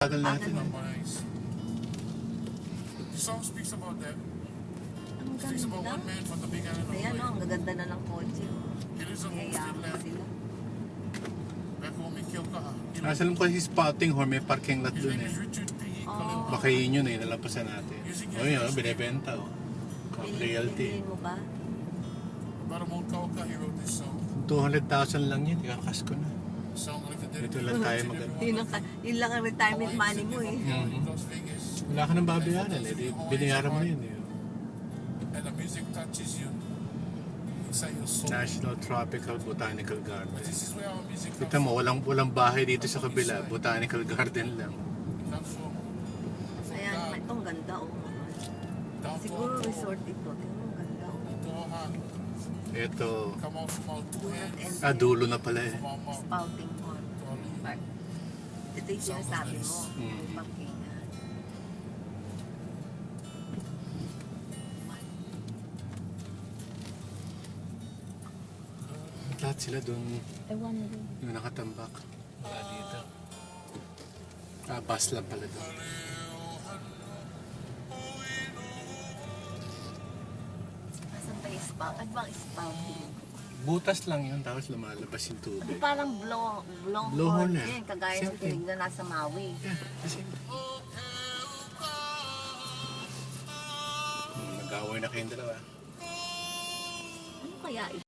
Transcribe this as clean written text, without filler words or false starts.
Tagal natin. The song speaks about that. Ang Speaks about ganda. one man from the big island of Ayan o, Hawaii. ang gaganda na ng kotse. He lives on Homestead Mayayaman Land. sila. Back home in Kilkaha. Alam ko si spotting horn, may parking lot His dun name eh. is Richard P. Oh. Kalimba. Baka yun yun eh, nalampasan natin. O yun, binibenta o. Realty. Bilhin mo ba? About a month ago, he wrote this song. 200,000 lang yun, ikakas ko na. Song like the Dito lang tayo mag- Yun lang ang retirement money mo eh. Las Vegas. Wala ka nang babayaran eh, di binayaran mo yun eh. And the music touches you inside your soul. National Tropical Botanical Garden. This is where our music Kita mo, walang bahay dito sa kabila, Botanical Garden lang. comes from. Ayan, ito ang ganda o. Down to Siguro our resort ito. Tingnan mo, ang ganda o. to our heart. Ito, Come out from our two hands. dulo na pala eh. From our mouth Spouting pond. to our lips. Park. Ito yung sinasabi mo. Yung parkingan. Lahat sila doon, Ewan mo rin. yung nakatambak. Wala dito. Bus lang pala doon. Asan ba yung spout? Ano ba ang spouting? Butas lang yun, tapos lumalabas yung Ito tubig. parang blowhorn Blowhorn na. din. Kagaya ng Same thing. tinignan nasa Maui. Yeah, kasi... Nag-away na kayong dalawa. Ano kaya ito?